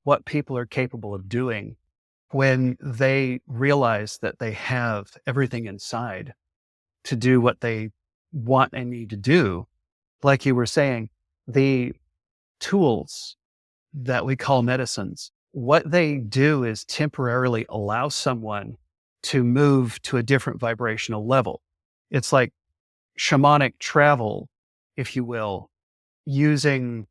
what people are capable of doing when they realize that they have everything inside to do what they want and need to do. Like you were saying, the tools that we call medicines, what they do is temporarily allow someone to move to a different vibrational level. It's like shamanic travel, if you will, using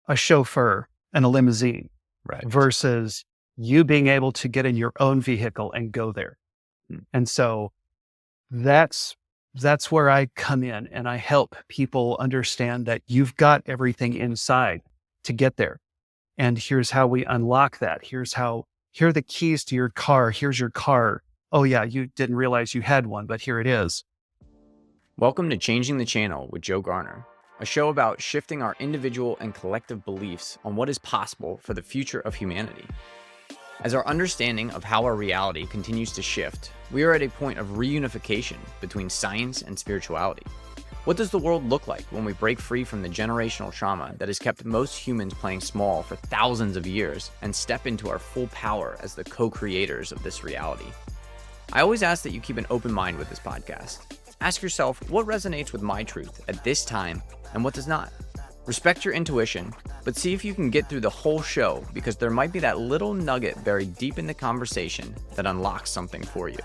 a chauffeur and a limousine Right. versus you being able to get in your own vehicle and go there. And so that's where I come in, and I help people understand that you've got everything inside to get there. And here's how we unlock that. Here are the keys to your car. Here's your car. Oh yeah, you didn't realize you had one, but here it is. Welcome to Changing the Channel with Joe Garner, a show about shifting our individual and collective beliefs on what is possible for the future of humanity. As our understanding of how our reality continues to shift, we are at a point of reunification between science and spirituality. What does the world look like when we break free from the generational trauma that has kept most humans playing small for thousands of years and step into our full power as the co-creators of this reality? I always ask that you keep an open mind with this podcast. Ask yourself what resonates with my truth at this time and what does not. Respect your intuition, but see if you can get through the whole show, because there might be that little nugget buried deep in the conversation that unlocks something for you.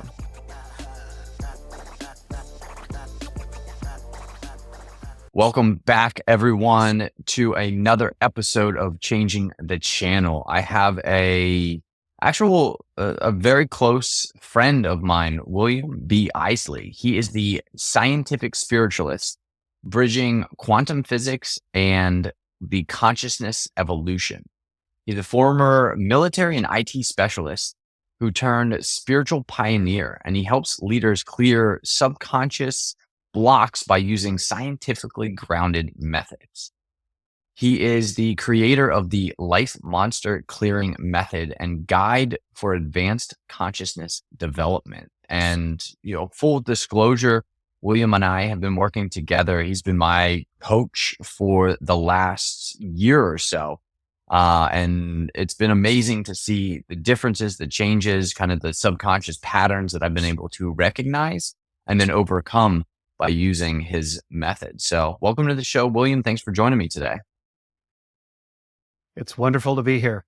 Welcome back, everyone, to another episode of Changing the Channel. I have a very close friend of mine, William B. Isley. He is the Scientific Spiritualist, bridging quantum physics and the consciousness evolution. He's a former military and IT specialist who turned spiritual pioneer, and he helps leaders clear subconscious blocks by using scientifically grounded methods. He is the creator of the Life Monster Clearing Method and guide for advanced consciousness development. And, full disclosure, William and I have been working together. He's been my coach for the last year or so. And it's been amazing to see the differences, the changes, kind of the subconscious patterns that I've been able to recognize and then overcome by using his method. So welcome to the show, William. Thanks for joining me today. It's wonderful to be here.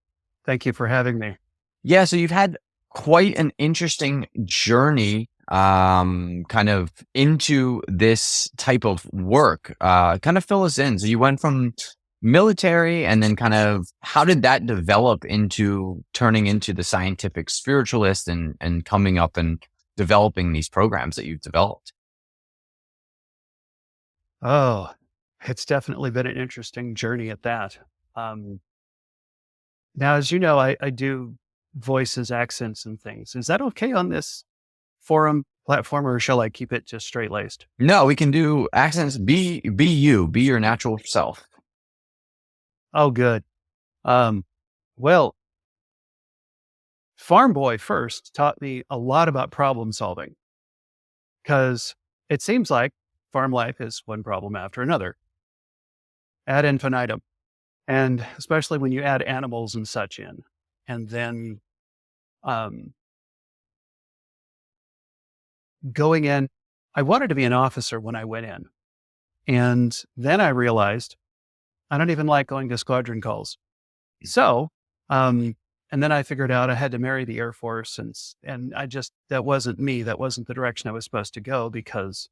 Thank you for having me. Yeah, so you've had quite an interesting journey kind of into this type of work. Kind of fill us in. So you went from military, and then kind of how did that develop into turning into the Scientific Spiritualist and coming up and developing these programs that you've developed? Oh, it's definitely been an interesting journey at that. Now, as you know, I do voices, accents, and things. Is that okay on this forum platform, or shall I keep it just straight laced? No, we can do accents. Be you, be your natural self. Oh, good. Well, Farm Boy first taught me a lot about problem solving, because it seems like farm life is one problem after another ad infinitum. And especially when you add animals and such in, and then going in, I wanted to be an officer when I went in. And then I realized I don't even like going to squadron calls. So, and then I figured out I had to marry the Air Force, and that wasn't me. That wasn't the direction I was supposed to go, because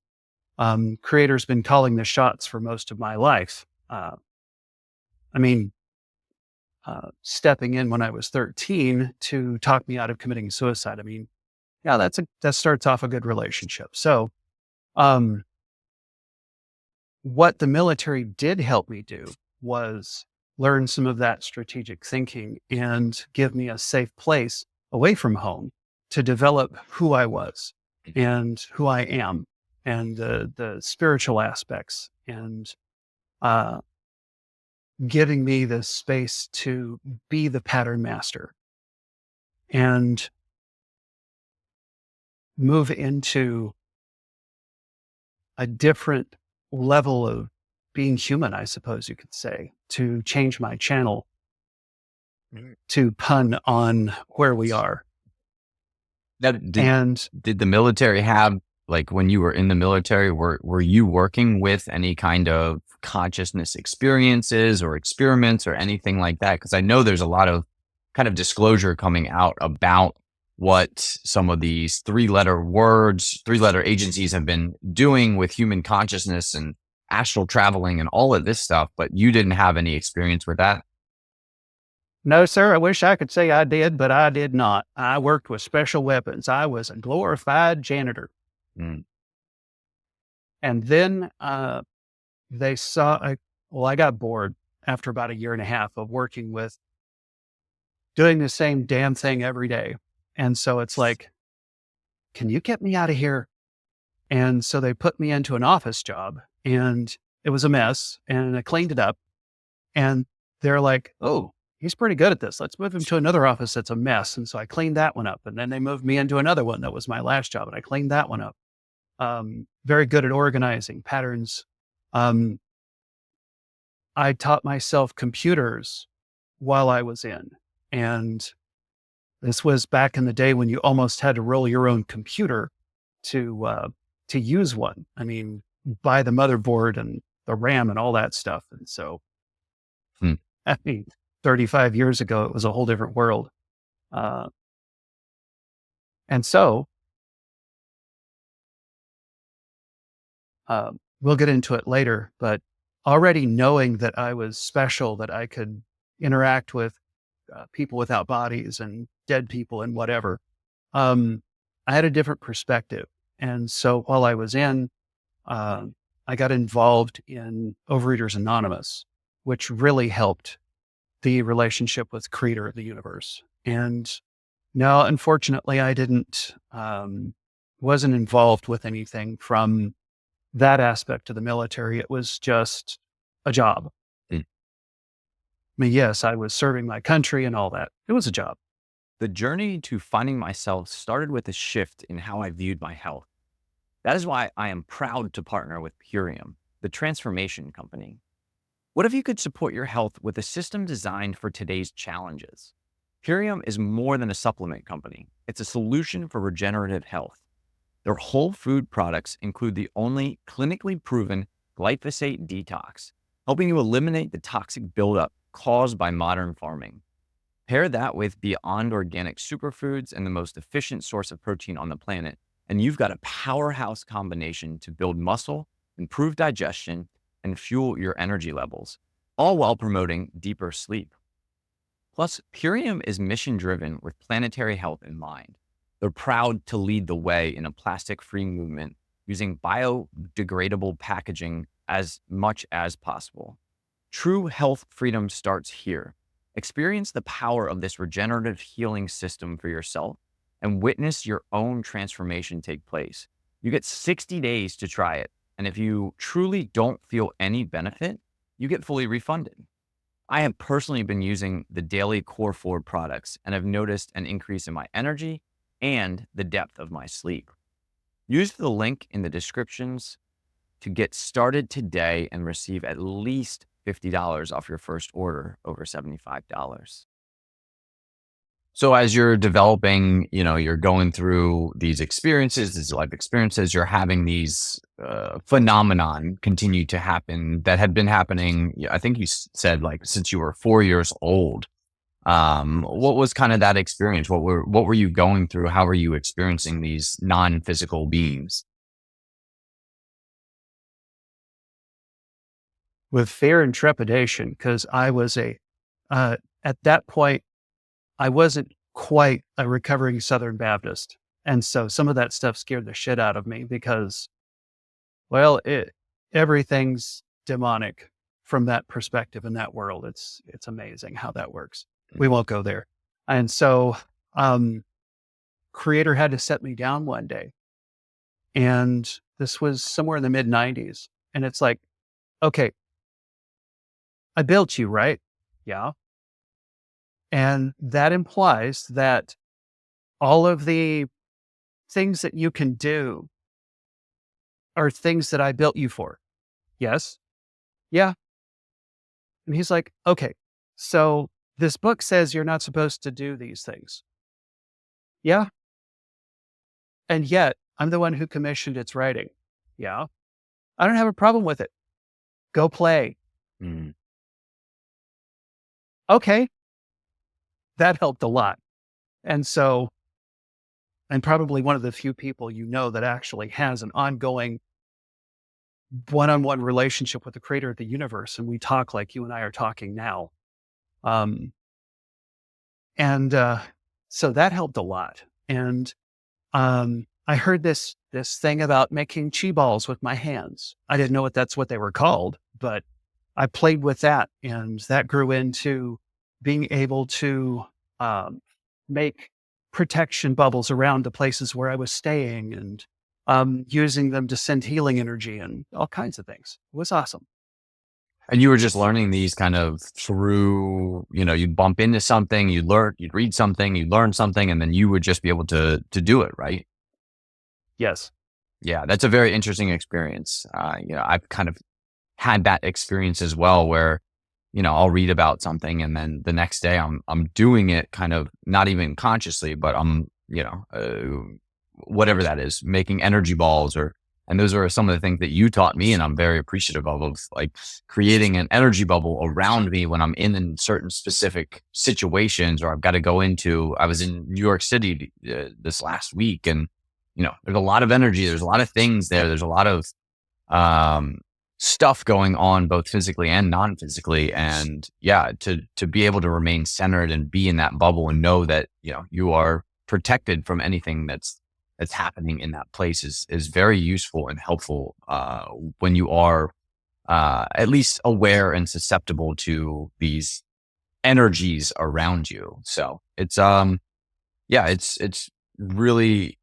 Creator's been calling the shots for most of my life. Stepping in when I was 13 to talk me out of committing suicide. Yeah, that starts off a good relationship. So, what the military did help me do was learn some of that strategic thinking and give me a safe place away from home to develop who I was and who I am, and the spiritual aspects, and giving me the space to be the pattern master and move into a different level of being human, I suppose you could say, to change my channel. to pun on where we are. Now, And did the military have, like, when you were in the military, were you working with any kind of consciousness experiences or experiments or anything like that? Because I know there's a lot of kind of disclosure coming out about what some of these three-letter agencies have been doing with human consciousness and astral traveling and all of this stuff, but you didn't have any experience with that. no, sir, I wish I could say I did, but I did not. I worked with special weapons. I was a glorified janitor. Mm. And then they saw, I got bored after about a year and a half of working with doing the same damn thing every day. And so it's like, can you get me out of here? And so they put me into an office job, and it was a mess, and I cleaned it up. And they're like, oh, he's pretty good at this. Let's move him to another office that's a mess. And so I cleaned that one up. And then they moved me into another one that was my last job, and I cleaned that one up. Very good at organizing patterns. Um, I taught myself computers while I was in. And this was back in the day when you almost had to roll your own computer to use one. I mean, buy the motherboard and the RAM and all that stuff. And so, Hmm. I mean, 35 years ago, it was a whole different world. And so, we'll get into it later, but already knowing that I was special, that I could interact with people without bodies and dead people and whatever, I had a different perspective. And so while I was in, I got involved in Overeaters Anonymous, which really helped the relationship with Creator of the universe. And no, unfortunately, I wasn't involved with anything from that aspect of the military. It was just a job. Mm. I mean, yes, I was serving my country and all that. It was a job. The journey to finding myself started with a shift in how I viewed my health. That is why I am proud to partner with Purium, the transformation company. What if you could support your health with a system designed for today's challenges? Purium is more than a supplement company. It's a solution for regenerative health. Their whole food products include the only clinically proven glyphosate detox, helping you eliminate the toxic buildup caused by modern farming. Pair that with Beyond Organic superfoods and the most efficient source of protein on the planet, and you've got a powerhouse combination to build muscle, improve digestion, and fuel your energy levels, all while promoting deeper sleep. Plus, Purium is mission-driven with planetary health in mind. They're proud to lead the way in a plastic-free movement using biodegradable packaging as much as possible. True health freedom starts here. Experience the power of this regenerative healing system for yourself and witness your own transformation take place. You get 60 days to try it, and if you truly don't feel any benefit, you get fully refunded. I have personally been using the daily Core 4 products and have noticed an increase in my energy and the depth of my sleep. Use the link in the descriptions to get started today and receive at least $50 off your first order over $75. So as you're developing, you're going through these experiences, these life experiences, you're having these phenomenon continue to happen that had been happening. I think you said like since you were 4 years old. What was kind of that experience? What were you going through? How were you experiencing these non-physical beings? With fear and trepidation, because I was at that point, I wasn't quite a recovering Southern Baptist. And so some of that stuff scared the shit out of me because, well, everything's demonic from that perspective in that world. It's amazing how that works. We won't go there. And so, Creator had to set me down one day. And this was somewhere in the mid 90s. And it's like, okay, I built you, right? Yeah. And that implies that all of the things that you can do are things that I built you for. Yes. Yeah. And he's like, okay, so this book says you're not supposed to do these things. Yeah. And yet I'm the one who commissioned its writing. Yeah. I don't have a problem with it. Go play. Mm. Okay. That helped a lot. And so I'm probably one of the few people that actually has an ongoing one-on-one relationship with the creator of the universe. And we talk like you and I are talking now. Um, and so that helped a lot. And I heard this thing about making chi balls with my hands. I didn't know that's what they were called, but I played with that, and that grew into being able to make protection bubbles around the places where I was staying, and using them to send healing energy and all kinds of things. It was awesome. And you were just learning these kind of through, you'd bump into something, you'd read something, you'd learn something, and then you would just be able to do it, right? Yes. Yeah, that's a very interesting experience. I've kind of had that experience as well, where I'll read about something, and then the next day I'm doing it, kind of not even consciously, but I'm whatever that is, making energy balls, and those are some of the things that you taught me, and I'm very appreciative of like creating an energy bubble around me when I'm in certain specific situations, or I've got to go into. I was in New York City this last week, and there's a lot of energy, there's a lot of things there, there's a lot of stuff going on, both physically and non-physically. And yeah, to be able to remain centered and be in that bubble and know that, you are protected from anything that's happening in that place is very useful and helpful, when you are, at least aware and susceptible to these energies around you. So it's, it's really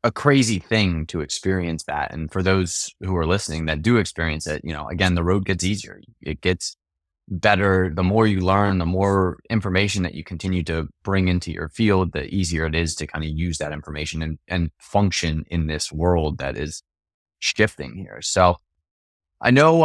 a crazy thing to experience that. And for those who are listening that do experience it, again, the road gets easier. It gets better. The more you learn, the more information that you continue to bring into your field, the easier it is to kind of use that information and function in this world that is shifting here. So I know,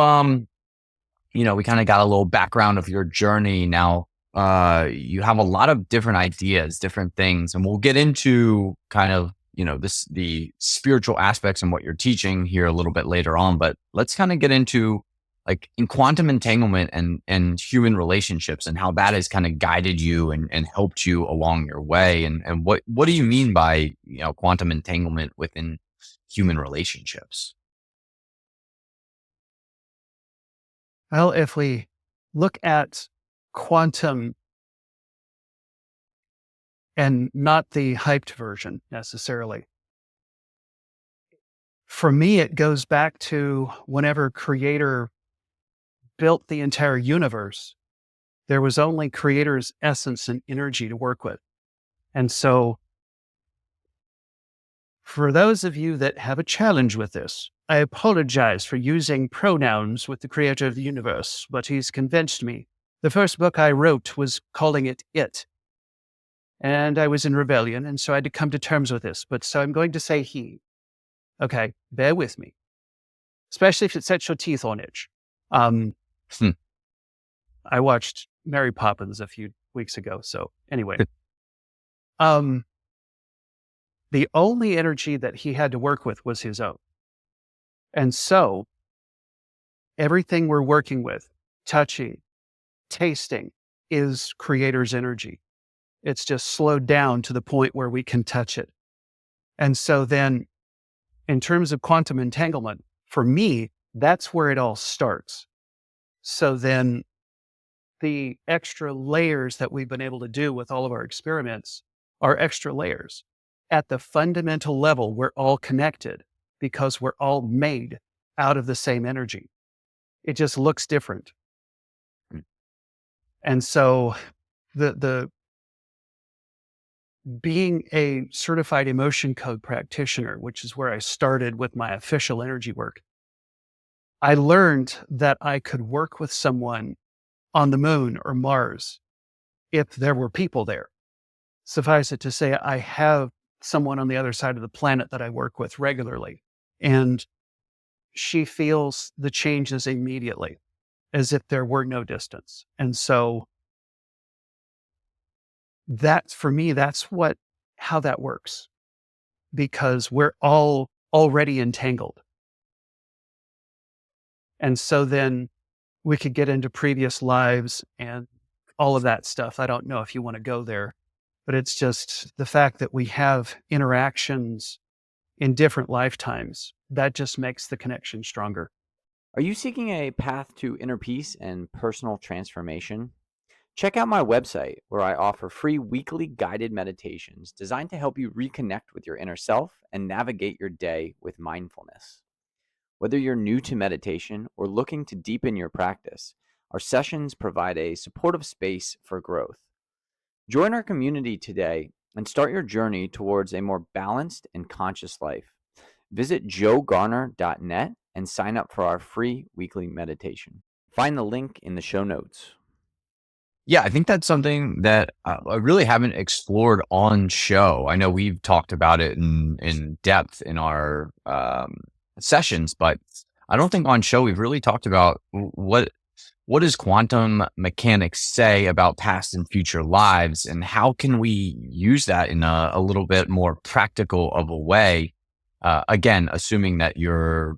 we kind of got a little background of your journey now. You have a lot of different ideas, different things, and we'll get into kind of the spiritual aspects and what you're teaching here a little bit later on, but let's kind of get into like in quantum entanglement and human relationships and how that has kind of guided you and helped you along your way. And what do you mean by, quantum entanglement within human relationships? Well, if we look at quantum and not the hyped version necessarily, for me, it goes back to whenever creator built the entire universe, there was only creator's essence and energy to work with. And so for those of you that have a challenge with this, I apologize for using pronouns with the creator of the universe, but he's convinced me. The first book I wrote was calling it. And I was in rebellion, and so I had to come to terms with this. But so I'm going to say he. Okay, bear with me. Especially if it sets your teeth on edge. I watched Mary Poppins a few weeks ago. So anyway, the only energy that he had to work with was his own. And so everything we're working with, touching, tasting, is creator's energy. It's just slowed down to the point where we can touch it. And so then in terms of quantum entanglement, for me, that's where it all starts. So then the extra layers that we've been able to do with all of our experiments are extra layers. At the fundamental level, we're all connected because we're all made out of the same energy. It just looks different. And so the being a certified emotion code practitioner, which is where I started with my official energy work, I learned that I could work with someone on the moon or Mars if there were people there. Suffice it to say, I have someone on the other side of the planet that I work with regularly, and she feels the changes immediately as if there were no distance. And so That for me, that's how that works, because we're all already entangled. And so then we could get into previous lives and all of that stuff. I don't know if you want to go there, but it's just the fact that we have interactions in different lifetimes that just makes the connection stronger. Are you seeking a path to inner peace and personal transformation? Check out my website where I offer free weekly guided meditations designed to help you reconnect with your inner self and navigate your day with mindfulness. Whether you're new to meditation or looking to deepen your practice, our sessions provide a supportive space for growth. Join our community today and start your journey towards a more balanced and conscious life. Visit joegarner.net and sign up for our free weekly meditation. Find the link in the show notes. Yeah, I think that's something that I really haven't explored on show. I know we've talked about it in depth in our sessions, but I don't think on show we've really talked about what does quantum mechanics say about past and future lives, and how can we use that in a little bit more practical of a way? Again, assuming that you're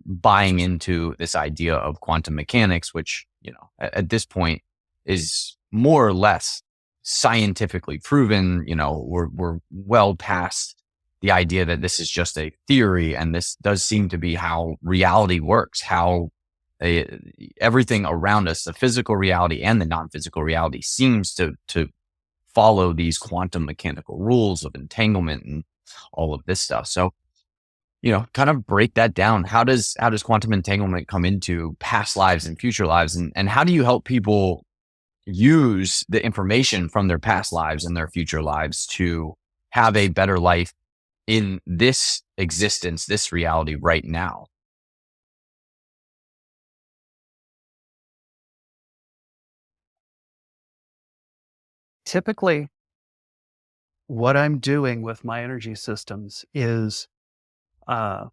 buying into this idea of quantum mechanics, which, at this point is more or less scientifically proven. We're well past the idea that this is just a theory, and this does seem to be how reality works, how everything around us, the physical reality and the non-physical reality, seems to follow these quantum mechanical rules of entanglement and all of this stuff. So, kind of break that down. How does quantum entanglement come into past lives and future lives? And how do you help people use the information from their past lives and their future lives to have a better life in this existence, this reality right now? Typically, what I'm doing with my energy systems is uh,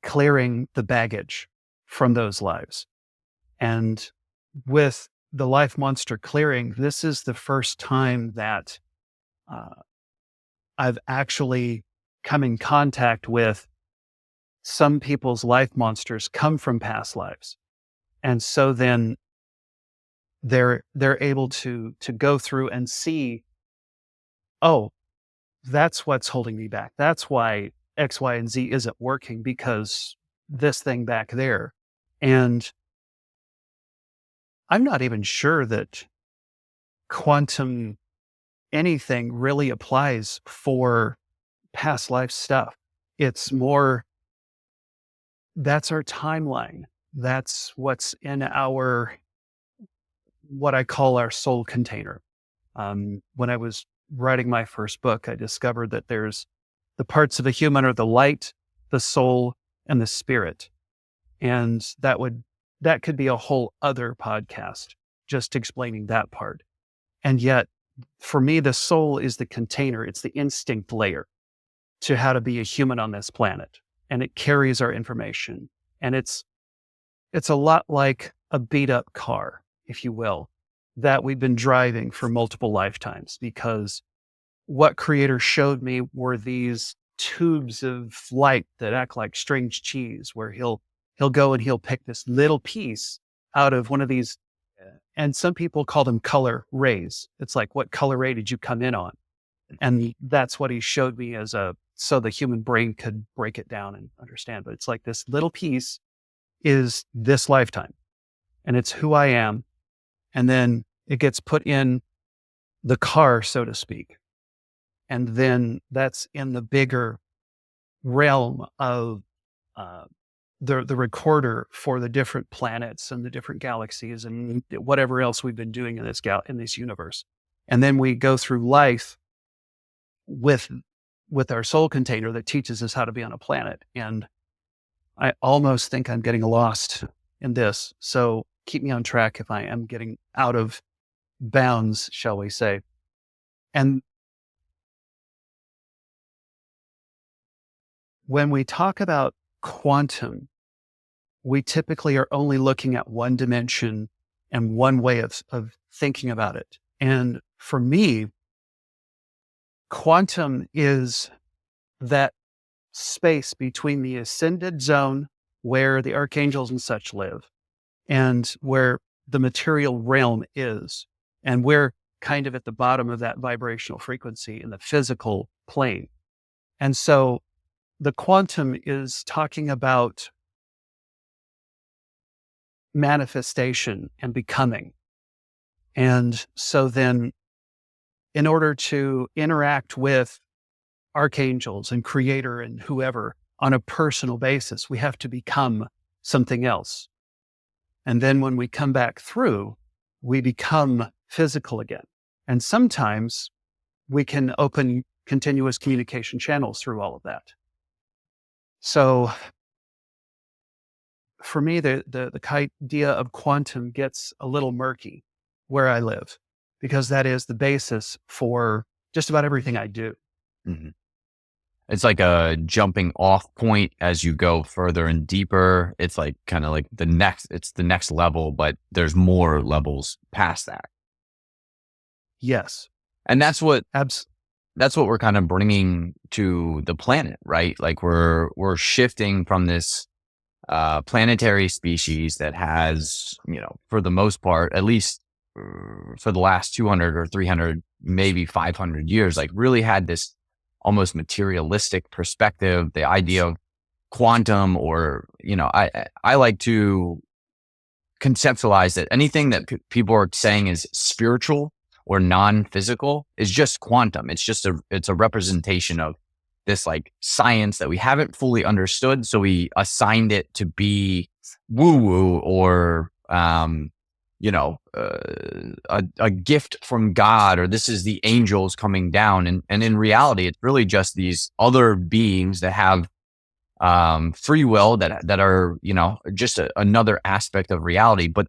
clearing the baggage from those lives. And with the life monster clearing, this is the first time that uh, I've actually come in contact with some people's life monsters come from past lives. And so then they're able to go through and see, oh, that's what's holding me back. That's why X, Y, and Z isn't working, because this thing back there. And I'm not even sure that quantum anything really applies for past life stuff. It's more, that's our timeline. That's what's in what I call our soul container. When I was writing my first book, I discovered that there's the parts of a human are the light, the soul, and the spirit. And that could be a whole other podcast, just explaining that part. And yet, for me, the soul is the container. It's the instinct layer to how to be a human on this planet. And it carries our information. And it's a lot like a beat up car, if you will, that we've been driving for multiple lifetimes, because what creator showed me were these tubes of light that act like string cheese, where he'll go and he'll pick this little piece out of one of these, and some people call them color rays. It's like, what color ray did you come in on? And that's what he showed me so the human brain could break it down and understand. But it's like, this little piece is this lifetime, and it's who I am. And then it gets put in the car, so to speak. And then that's in the bigger realm of the recorder for the different planets and the different galaxies and whatever else we've been doing in this universe. And then we go through life with our soul container that teaches us how to be on a planet. And I almost think I'm getting lost in this. So keep me on track if I am getting out of bounds, shall we say. And when we talk about quantum, we typically are only looking at one dimension and one way of thinking about it. And for me, quantum is that space between the ascended zone where the archangels and such live and where the material realm is. And we're kind of at the bottom of that vibrational frequency in the physical plane. And so the quantum is talking about manifestation and becoming. And so then, in order to interact with archangels and creator and whoever on a personal basis, we have to become something else. And then when we come back through, we become physical again. And sometimes we can open continuous communication channels through all of that. So for me, the idea of quantum gets a little murky where I live, because that is the basis for just about everything I do. Mhm. It's like a jumping off point as you go further and deeper. It's like kind of like it's the next level, but there's more levels past that. Yes. And that's what Abs- we're kind of bringing to the planet, right? Like we're shifting from this planetary species that has, for the most part, at least for the last 200 or 300, maybe 500 years, like really had this almost materialistic perspective, the idea of quantum, or, I like to conceptualize that anything that people are saying is spiritual or non-physical is just quantum. It's a representation of this like science that we haven't fully understood. So we assigned it to be woo-woo or, a gift from God, or this is the angels coming down. And in reality, it's really just these other beings that have free will that are, just another aspect of reality. But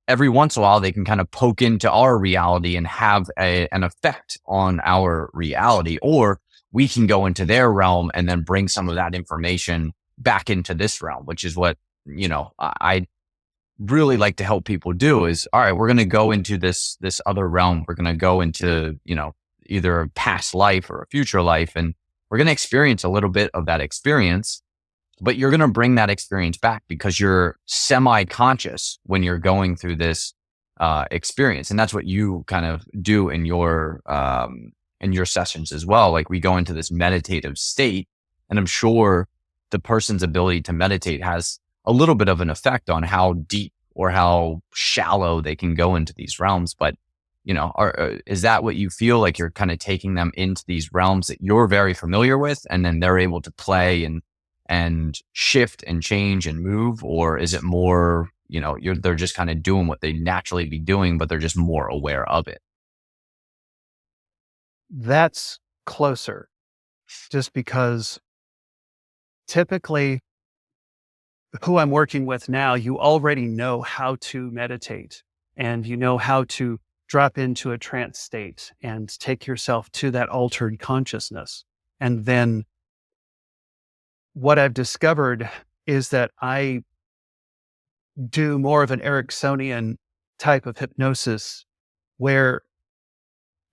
every once in a while, they can kind of poke into our reality and have an effect on our reality, or we can go into their realm and then bring some of that information back into this realm, which is what, I really like to help people do is, all right, we're going to go into this other realm. We're going to go into, either a past life or a future life, and we're going to experience a little bit of that experience, but you're going to bring that experience back because you're semi-conscious when you're going through this experience. And that's what you kind of do in your sessions as well. Like we go into this meditative state, and I'm sure the person's ability to meditate has a little bit of an effect on how deep or how shallow they can go into these realms. But, is that what you feel like you're kind of taking them into these realms that you're very familiar with, and then they're able to play and shift and change and move? Or is it more, they're just kind of doing what they naturally be doing, but they're just more aware of it? That's closer, just because typically who I'm working with now, you already know how to meditate, and you know how to drop into a trance state and take yourself to that altered consciousness. And then what I've discovered is that I do more of an Ericksonian type of hypnosis where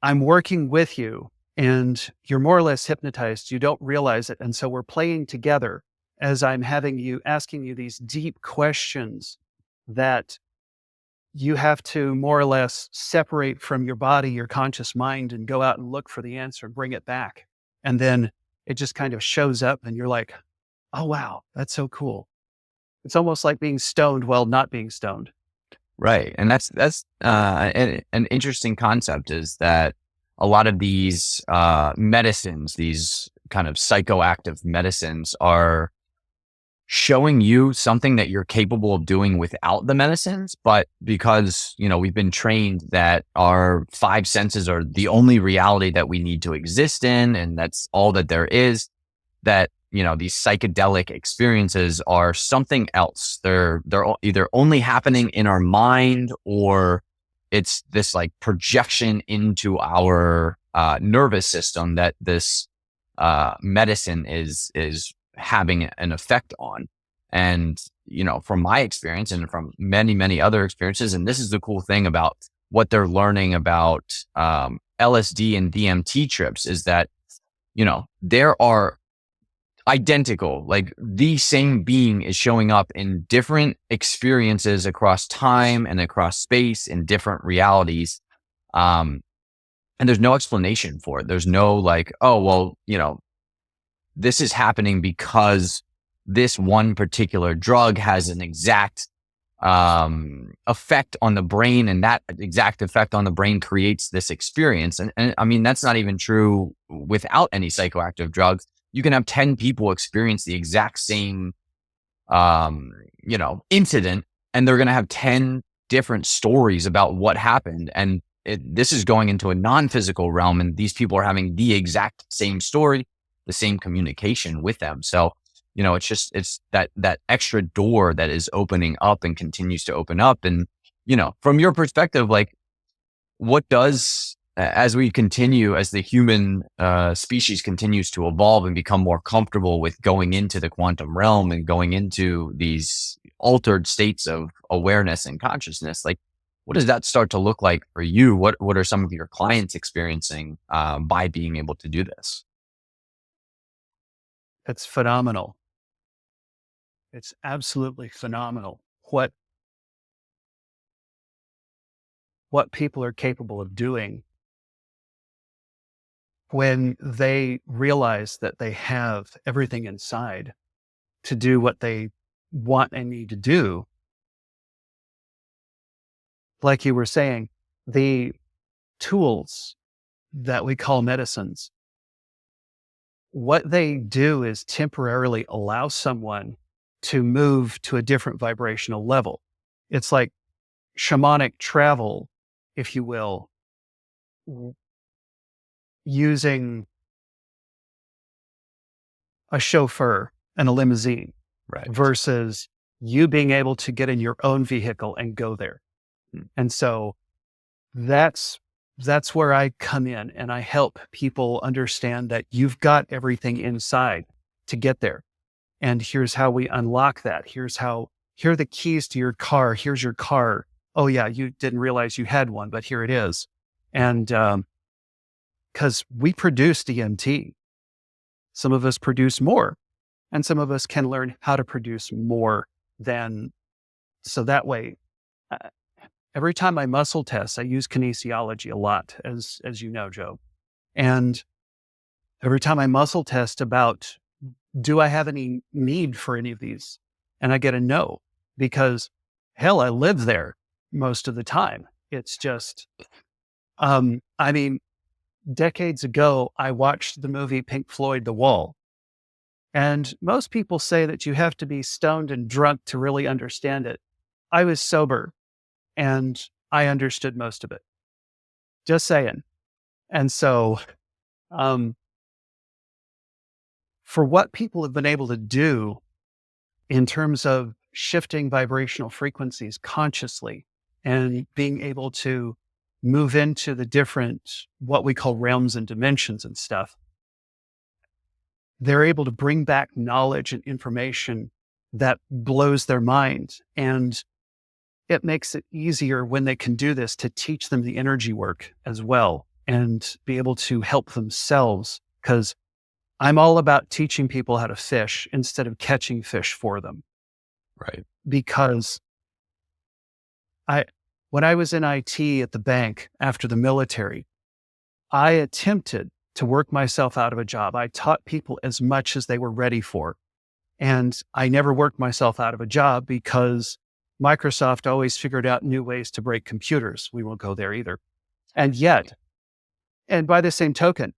I'm working with you and you're more or less hypnotized. You don't realize it. And so we're playing together as I'm asking you these deep questions that you have to more or less separate from your body, your conscious mind, and go out and look for the answer and bring it back. And then it just kind of shows up and you're like, oh, wow, that's so cool. It's almost like being stoned while not being stoned. Right. And that's an interesting concept, is that a lot of these medicines, these kind of psychoactive medicines, are showing you something that you're capable of doing without the medicines. But because, we've been trained that our five senses are the only reality that we need to exist in, and that's all that there is, that, these psychedelic experiences are something else. They're either only happening in our mind, or it's this like projection into our nervous system that this medicine is having an effect on. And, from my experience and from many, many other experiences, and this is the cool thing about what they're learning about LSD and DMT trips is that, there are identical, like the same being is showing up in different experiences across time and across space in different realities. Um, and there's no explanation for it. There's no like, oh, well, this is happening because this one particular drug has an exact effect on the brain, and that exact effect on the brain creates this experience. And I mean, that's not even true without any psychoactive drugs. You can have 10 people experience the exact same, incident, and they're going to have 10 different stories about what happened. And this is going into a non-physical realm, and these people are having the exact same story, the same communication with them. So, it's that extra door that is opening up and continues to open up. And, from your perspective, like what does, as the human species continues to evolve and become more comfortable with going into the quantum realm and going into these altered states of awareness and consciousness, like what does that start to look like for you? What are some of your clients experiencing by being able to do this? It's phenomenal. It's absolutely phenomenal what people are capable of doing when they realize that they have everything inside to do what they want and need to do. Like you were saying, the tools that we call medicines, what they do is temporarily allow someone to move to a different vibrational level. It's like shamanic travel, if you will, using a chauffeur and a limousine Right. versus you being able to get in your own vehicle and go there. And so that's where I come in, and I help people understand that you've got everything inside to get there. And here's how we unlock that. Here are the keys to your car. Here's your car. Oh yeah, you didn't realize you had one, but here it is. And because we produce DMT, some of us produce more, and some of us can learn how to produce more than. So that way, every time I muscle test, I use kinesiology a lot, as you know, Joe. And every time I muscle test about, do I have any need for any of these? And I get a no, because hell, I live there most of the time. It's just, I mean, decades ago, I watched the movie Pink Floyd, The Wall. And most people say that you have to be stoned and drunk to really understand it. I was sober and I understood most of it. Just saying. And so, for what people have been able to do in terms of shifting vibrational frequencies consciously and being able to move into the different, what we call realms and dimensions and stuff, they're able to bring back knowledge and information that blows their mind. And it makes it easier when they can do this to teach them the energy work as well and be able to help themselves. Because I'm all about teaching people how to fish instead of catching fish for them. Right. Because when I was in IT at the bank after the military, I attempted to work myself out of a job. I taught people as much as they were ready for. And I never worked myself out of a job because Microsoft always figured out new ways to break computers. We won't go there either. And yet, and by the same token,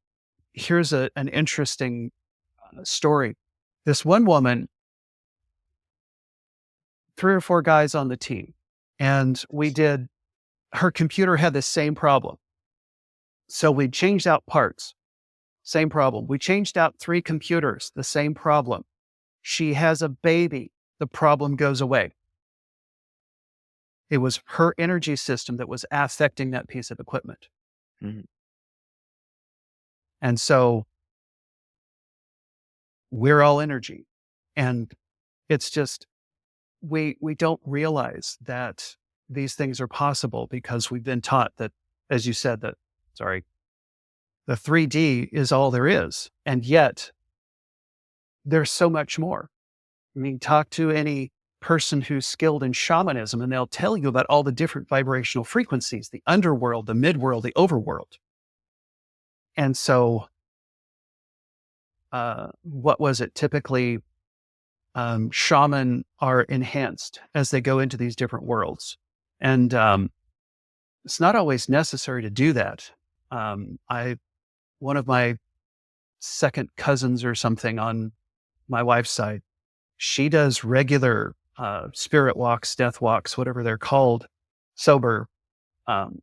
here's an interesting story. This one woman, 3 or 4 guys on the team, and her computer had the same problem. So we changed out parts, same problem. We changed out 3 computers, the same problem. She has a baby, the problem goes away. It was her energy system that was affecting that piece of equipment. Mm-hmm. And so we're all energy. And it's just, we don't realize that these things are possible because we've been taught that, as you said, the 3D is all there is. And yet there's so much more. I mean, talk to any person who's skilled in shamanism and they'll tell you about all the different vibrational frequencies, the underworld, the midworld, the overworld. And so, what was it? Typically, shaman are enhanced as they go into these different worlds. And it's not always necessary to do that. One of my second cousins or something on my wife's side, she does regular spirit walks, death walks, whatever they're called, sober. And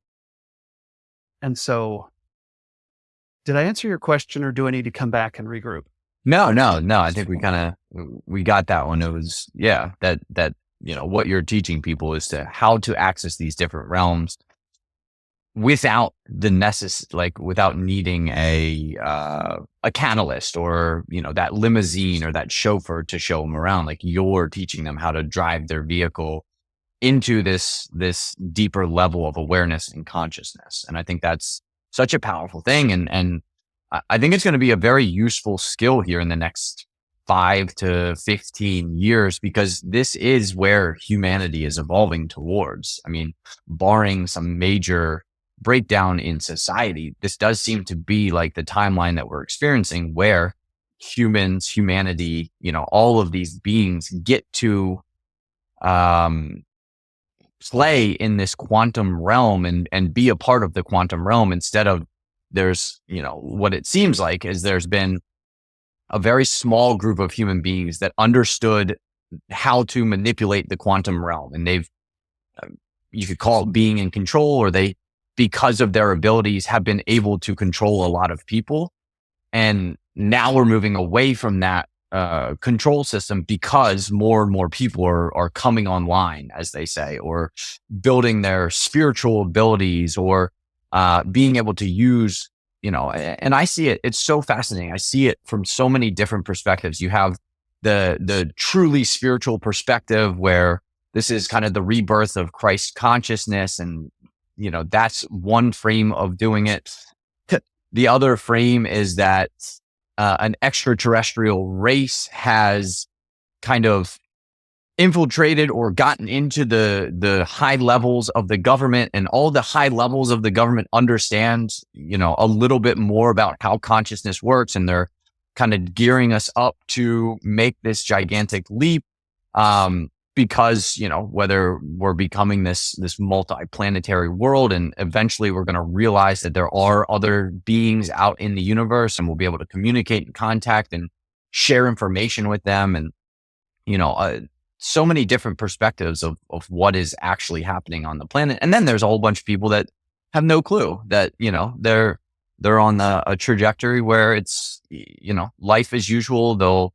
so, did I answer your question, or do I need to come back and regroup? No. I think we got that one. It was, that, what you're teaching people is to how to access these different realms without without needing a catalyst or, that limousine or that chauffeur to show them around. Like, you're teaching them how to drive their vehicle into this deeper level of awareness and consciousness. And I think that's such a powerful thing. And I think it's going to be a very useful skill here in the next 5 to 15 years, because this is where humanity is evolving towards. I mean, barring some major breakdown in society, this does seem to be like the timeline that we're experiencing, where humanity, all of these beings get to play in this quantum realm and be a part of the quantum realm, instead of what it seems like is there's been a very small group of human beings that understood how to manipulate the quantum realm. And you could call it being in control, or they, because of their abilities, have been able to control a lot of people. And now we're moving away from that control system, because more and more people are coming online, as they say, or building their spiritual abilities, or being able to use, and I see it's so fascinating. I see it from so many different perspectives. You have the truly spiritual perspective, where this is kind of the rebirth of Christ consciousness. And, that's one frame of doing it. The other frame is that an extraterrestrial race has kind of infiltrated or gotten into the high levels of the government, and all the high levels of the government understand, a little bit more about how consciousness works. And they're kind of gearing us up to make this gigantic leap. Because, whether we're becoming this multi-planetary world, and eventually we're going to realize that there are other beings out in the universe, and we'll be able to communicate and contact and share information with them. And, so many different perspectives of what is actually happening on the planet. And then there's a whole bunch of people that have no clue that, they're on a trajectory where it's, life as usual. They'll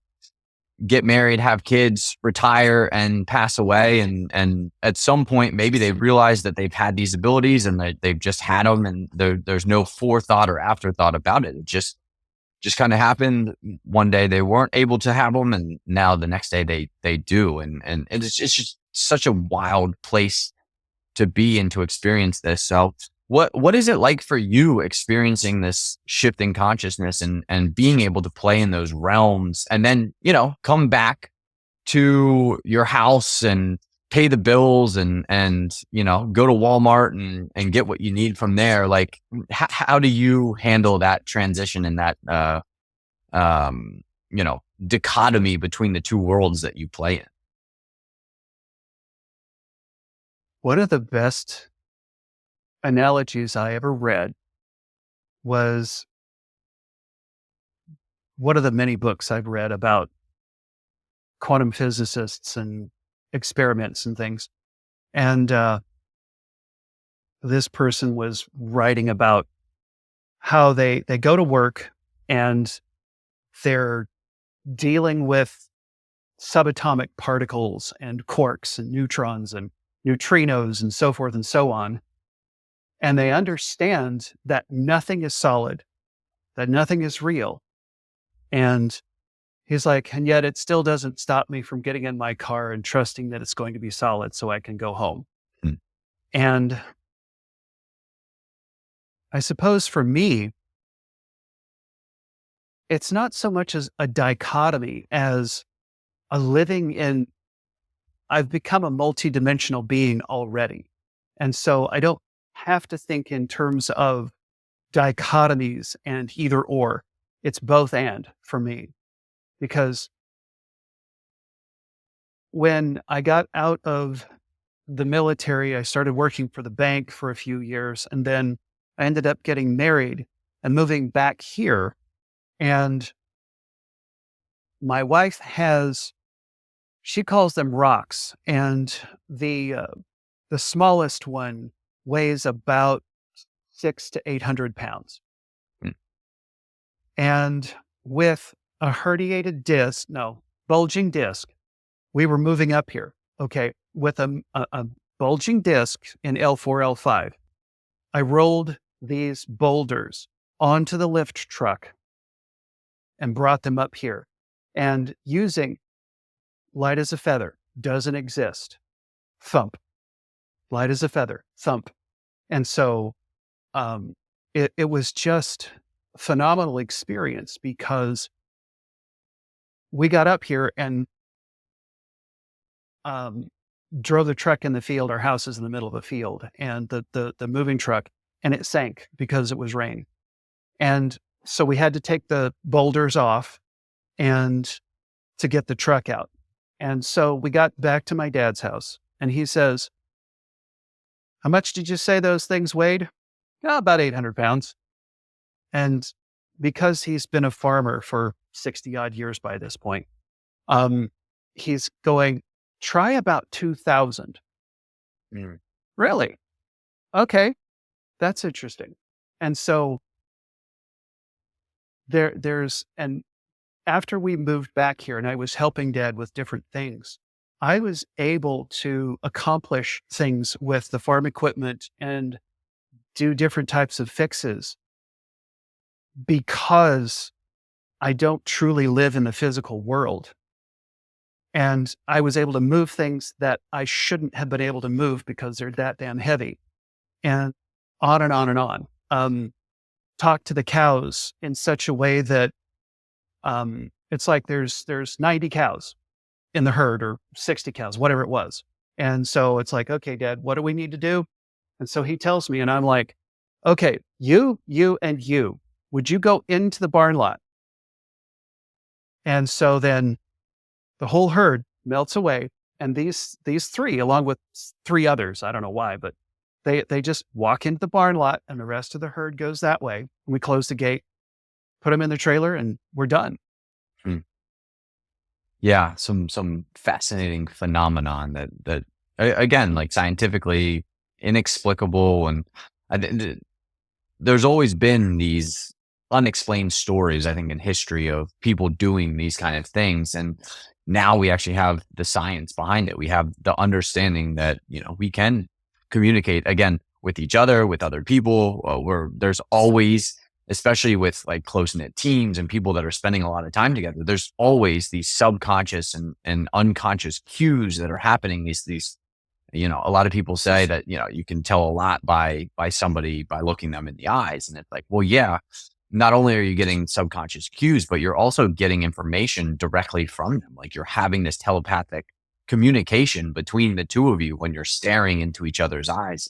get married, have kids, retire, and pass away. And at some point, maybe they realize that they've had these abilities, and they've just had them, and there's no forethought or afterthought about it. It just kind of happened. One day they weren't able to have them, and now the next day they do. And it's just such a wild place to be and to experience this. So what is it like for you experiencing this shift in consciousness and being able to play in those realms, and then, come back to your house and pay the bills and go to Walmart and get what you need from there? Like, how do you handle that transition and that, dichotomy between the two worlds that you play in? One of the best analogies I ever read was one of the many books I've read about quantum physicists and experiments and things. And this person was writing about how they go to work and they're dealing with subatomic particles and quarks and neutrons and neutrinos and so forth and so on. And they understand that nothing is solid, that nothing is real. And he's like, and yet it still doesn't stop me from getting in my car and trusting that it's going to be solid so I can go home. Hmm. And I suppose for me, it's not so much as a dichotomy as a living in, I've become a multidimensional being already. And so I don't have to think in terms of dichotomies and either or. It's both and for me. Because when I got out of the military, I started working for the bank for a few years. And then I ended up getting married and moving back here. And my wife has, she calls them rocks. And the smallest one weighs about 600 to 800 pounds. Mm. And with a herniated disc, no, bulging disc, we were moving up here. Okay. With a bulging disc in L4, L5, I rolled these boulders onto the lift truck and brought them up here. And using light as a feather, doesn't exist. Thump. Light as a feather, thump. And so it was just a phenomenal experience because we got up here and drove the truck in the field. Our house is in the middle of a field, and the moving truck, and it sank because it was rain. And so we had to take the boulders off and to get the truck out. And so we got back to my dad's house, and he says, "How much did you say those things weighed?" "Oh, about 800 pounds. And because he's been a farmer for 60 odd years by this point, he's going, "Try about 2,000. Mm. Really? Okay. That's interesting." And so and after we moved back here and I was helping Dad with different things, I was able to accomplish things with the farm equipment and do different types of fixes because I don't truly live in the physical world. And I was able to move things that I shouldn't have been able to move because they're that damn heavy. And on and on and on. Talk to the cows in such a way that it's like there's 90 cows in the herd or 60 cows, whatever it was. And so it's like, "Okay, Dad, what do we need to do?" And so he tells me, and I'm like, "Okay, you, and you, would you go into the barn lot?" And so then the whole herd melts away. And these three, along with three others, I don't know why, but they just walk into the barn lot and the rest of the herd goes that way. And we close the gate, put them in the trailer, and we're done. Mm. Yeah, some fascinating phenomenon that again, like scientifically inexplicable, and there's always been these unexplained stories, I think, in history of people doing these kind of things. And now we actually have the science behind it. We have the understanding that, we can communicate again with each other, with other people, where there's always, especially with like close knit teams and people that are spending a lot of time together, there's always these subconscious and unconscious cues that are happening. These a lot of people say that, you can tell a lot by somebody by looking them in the eyes. And it's like, well, yeah, not only are you getting subconscious cues, but you're also getting information directly from them. Like you're having this telepathic communication between the two of you when you're staring into each other's eyes.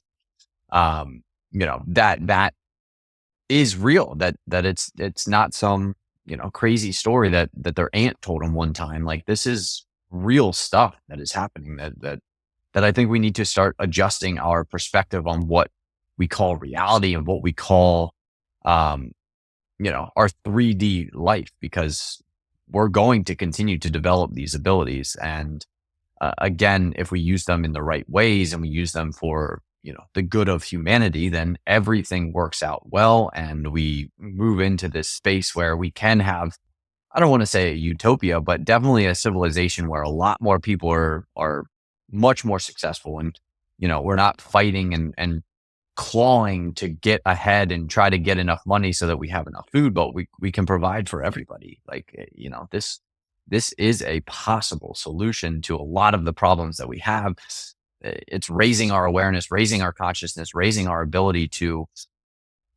That is real, that it's not some, crazy story that their aunt told them one time. Like this is real stuff that is happening that I think we need to start adjusting our perspective on what we call reality and what we call, our 3D life, because we're going to continue to develop these abilities. And again, if we use them in the right ways and we use them for, the good of humanity, then everything works out well. And we move into this space where we can have, I don't want to say a utopia, but definitely a civilization where a lot more people are much more successful. And, we're not fighting and clawing to get ahead and try to get enough money so that we have enough food, but we can provide for everybody. Like, this is a possible solution to a lot of the problems that we have. it's raising our awareness, raising our consciousness, raising our ability to,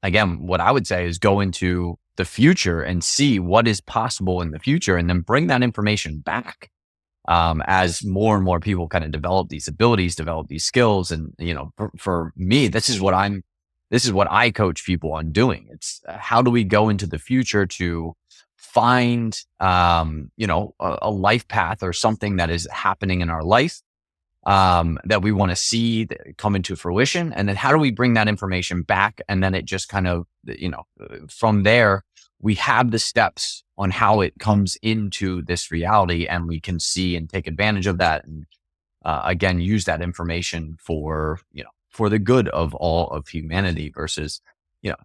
again, what I would say is go into the future and see what is possible in the future, and then bring that information back as more and more people kind of develop these abilities, develop these skills. And, for me, this is what I coach people on doing. It's how do we go into the future to find, a life path or something that is happening in our life that we want to see come into fruition. And then how do we bring that information back? And then it just kind of, from there, we have the steps on how it comes into this reality, and we can see and take advantage of that. And again, use that information for the good of all of humanity versus,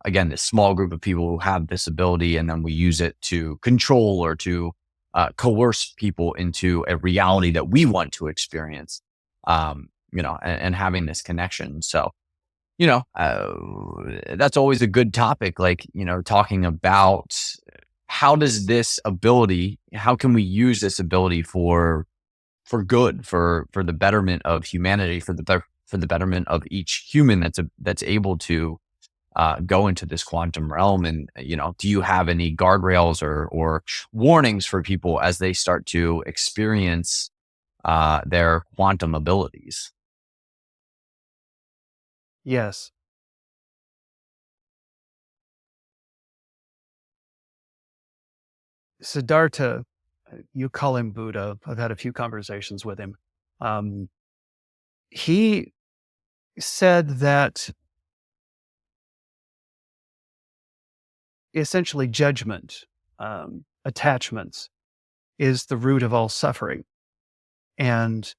again, this small group of people who have this ability, and then we use it to control or to coerce people into a reality that we want to experience, and having this connection. So, that's always a good topic, like, talking about how does this ability, how can we use this ability for good, for the betterment of humanity, for the betterment of each human that's able to go into this quantum realm. And, do you have any guardrails or warnings for people as they start to experience their quantum abilities? Yes. Siddhartha, you call him Buddha. I've had a few conversations with him. He said that essentially judgment, attachments, is the root of all suffering. And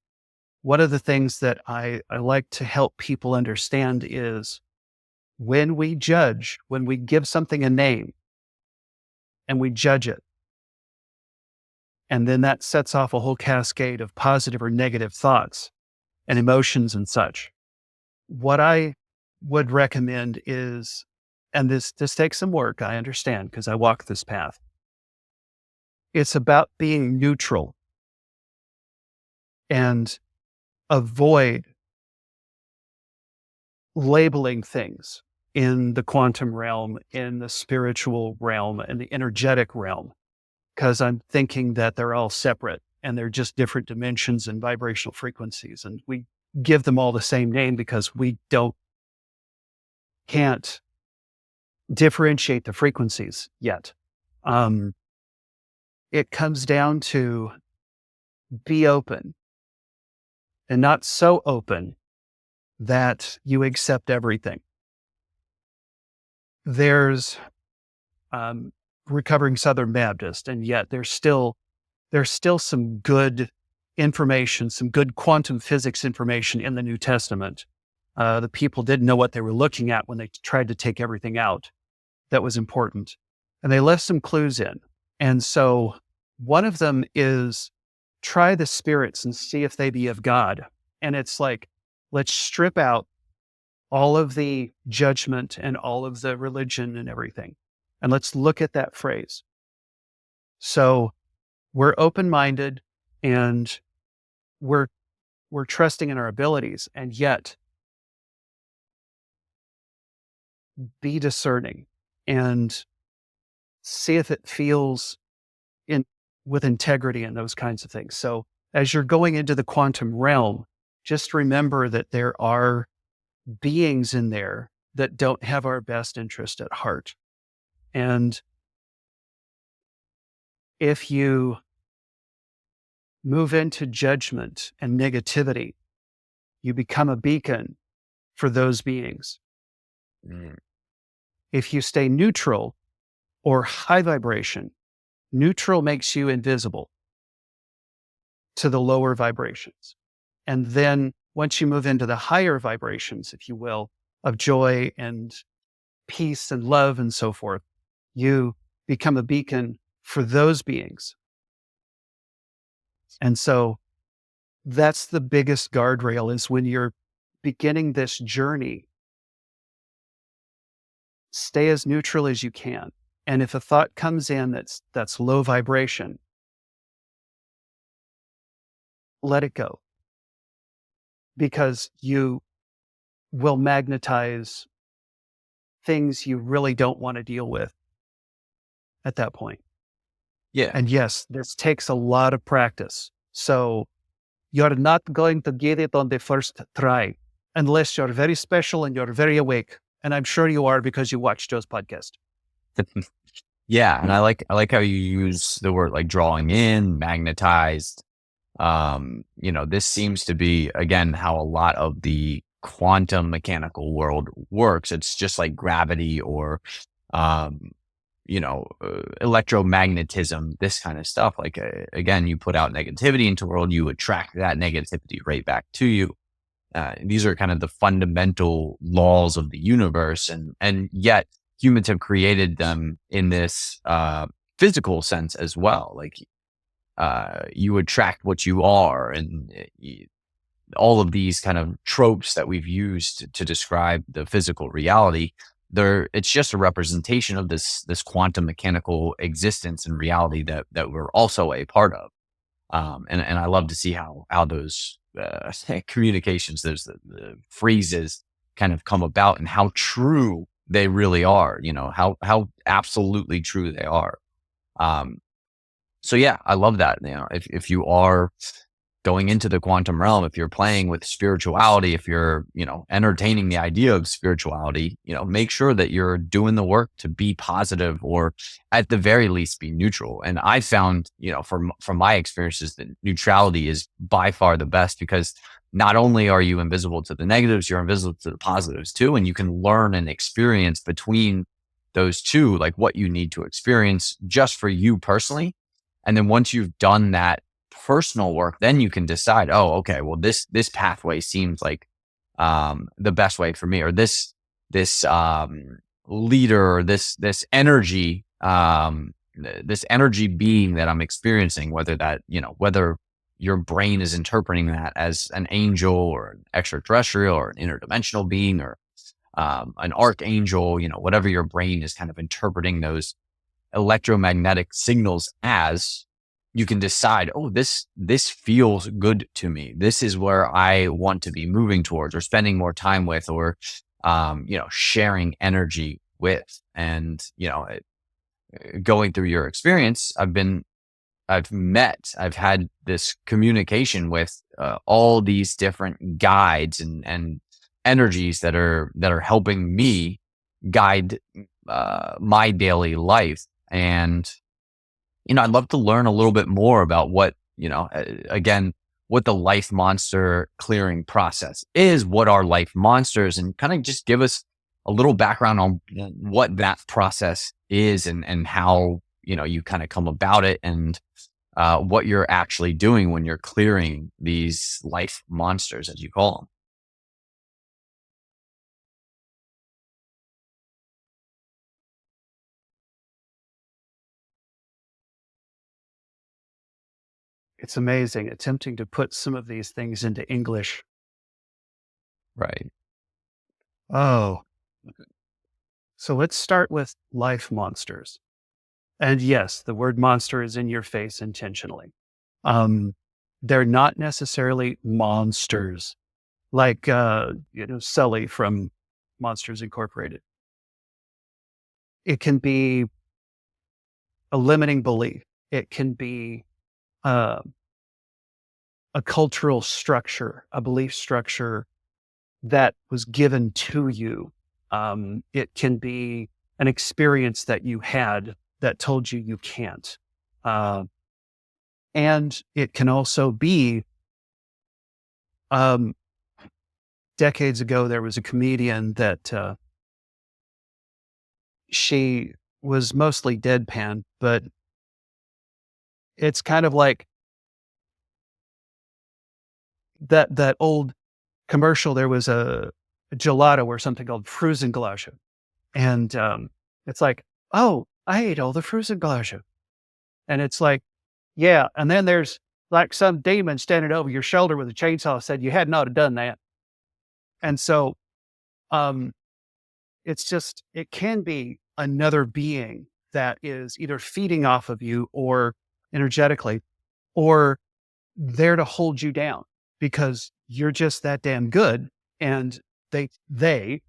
one of the things that I like to help people understand is when we judge, when we give something a name and we judge it, and then that sets off a whole cascade of positive or negative thoughts and emotions and such. What I would recommend is, and this takes some work, I understand, because I walk this path. It's about being neutral and avoid labeling things in the quantum realm, in the spiritual realm, and the energetic realm, because I'm thinking that they're all separate and they're just different dimensions and vibrational frequencies. And we give them all the same name because we can't differentiate the frequencies yet. It comes down to be open, and not so open that you accept everything. There's recovering Southern Baptist, and yet there's still some good information, some good quantum physics information in the New Testament. The people didn't know what they were looking at when they tried to take everything out that was important. And they left some clues in. And so one of them is try the spirits and see if they be of God. And it's like, let's strip out all of the judgment and all of the religion and everything. And let's look at that phrase. So we're open-minded and we're trusting in our abilities, and yet be discerning and see if it feels with integrity and those kinds of things. So as you're going into the quantum realm, just remember that there are beings in there that don't have our best interest at heart. And if you move into judgment and negativity, you become a beacon for those beings. Mm. If you stay neutral or high vibration, neutral makes you invisible to the lower vibrations. And then once you move into the higher vibrations, if you will, of joy and peace and love and so forth, you become a beacon for those beings. And so that's the biggest guardrail, is when you're beginning this journey, stay as neutral as you can. And if a thought comes in that's low vibration, let it go. because you will magnetize things you really don't want to deal with at that point. Yeah. And yes, this takes a lot of practice. So you're not going to get it on the first try unless you're very special and you're very awake. And I'm sure you are because you watch Joe's podcast. Yeah. And I like how you use the word like drawing in, magnetized. This seems to be, again, how a lot of the quantum mechanical world works. It's just like gravity or, electromagnetism, this kind of stuff. Like, again, you put out negativity into the world, you attract that negativity right back to you. These are kind of the fundamental laws of the universe. And yet humans have created them in this, physical sense as well. Like, you attract what you are, and all of these kind of tropes that we've used to describe the physical reality, it's just a representation of this quantum mechanical existence and reality that we're also a part of. And I love to see how those communications, the phrases kind of come about, and how true they really are. How absolutely true they are. So yeah, I love that. If you are going into the quantum realm, if you're playing with spirituality, if you're, entertaining the idea of spirituality, make sure that you're doing the work to be positive, or at the very least be neutral. And I found, from my experiences, that neutrality is by far the best, because not only are you invisible to the negatives, you're invisible to the positives too. And you can learn and experience between those two, like what you need to experience just for you personally. And then once you've done that personal work, then you can decide, oh, okay, well, this pathway seems like the best way for me, or this leader, or this energy, this energy being that I'm experiencing, whether your brain is interpreting that as an angel or an extraterrestrial or an interdimensional being, or an archangel, whatever your brain is kind of interpreting those electromagnetic signals as, you can decide, oh, this feels good to me. This is where I want to be moving towards, or spending more time with, or, sharing energy with. And, going through your experience, I've had this communication with all these different guides and energies that are helping me guide my daily life. And I'd love to learn a little bit more about what the life monster clearing process is, what are life monsters, and kind of just give us a little background on what that process is, and how, you kind of come about it, and what you're actually doing when you're clearing these life monsters, as you call them. It's amazing attempting to put some of these things into English. Right. Oh, so let's start with life monsters. And yes, the word monster is in your face intentionally. They're not necessarily monsters like, Sully from Monsters Incorporated. It can be a limiting belief. It can be uh, a cultural structure, a belief structure that was given to you. It can be an experience that you had that told you you can't. And it can also be, um, decades ago, there was a comedian that she was mostly deadpan, but it's kind of like that old commercial. There was a gelato or something called Frusenglasche. And it's like, oh, I ate all the Frusenglasche. And it's like, yeah. And then there's like some demon standing over your shoulder with a chainsaw said you had not have done that. And so um, it can be another being that is either feeding off of you or energetically, or there to hold you down. because you're just that damn good, and they